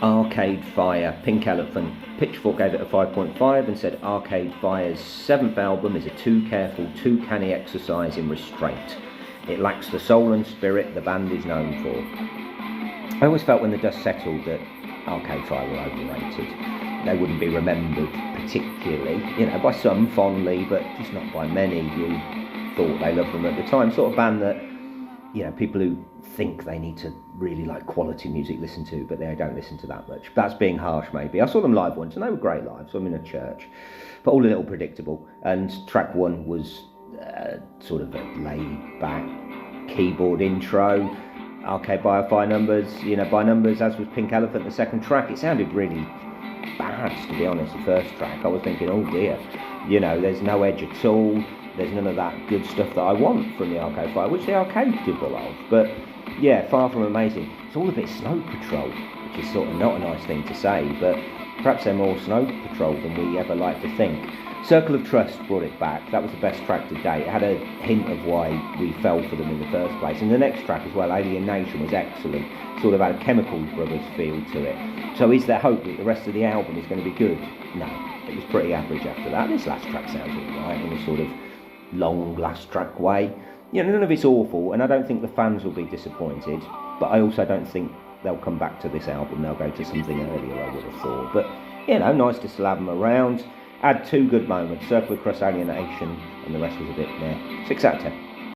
Arcade Fire, Pink Elephant. Pitchfork gave it a 5.5 and said Arcade Fire's 7th album is a too careful, too canny exercise in restraint. It lacks the soul and spirit the band is known for. I always felt when the dust settled that Arcade Fire were overrated. They wouldn't be remembered particularly, by some fondly, but just not by many who thought they loved them at the time. Sort of band that, people who think they need to really like quality music listen to, but they don't listen to that much. That's being harsh, maybe. I saw them live once, and they were great live. So I'm in a church, but all a little predictable. And track one was sort of a laid-back keyboard intro. Arcade by numbers, by numbers, as was Pink Elephant, the second track. It sounded really bad, to be honest. The first track, I was thinking, oh dear, there's no edge at all. There's none of that good stuff that I want from the Arcade Fire, which the Arcade did well of. But yeah, far from amazing. It's all a bit Snow Patrol, which is sort of not a nice thing to say, but perhaps they're more Snow Patrol than we ever like to think. Circle of Trust brought it back. That was the best track to date. It had a hint of why we fell for them in the first place. And the next track as well, Alien Nation, was excellent. Sort of had a Chemical Brothers feel to it. So is there hope that the rest of the album is going to be good? No, it was pretty average after that. This last track sounds alright in a sort of long last track way. None of it's awful, and I don't think the fans will be disappointed, but I also don't think they'll come back to this album. They'll go to something earlier, I would have thought. But nice to still have them around. Had two good moments, Circle Across Alienation, and the rest was a bit meh. 6 out of 10.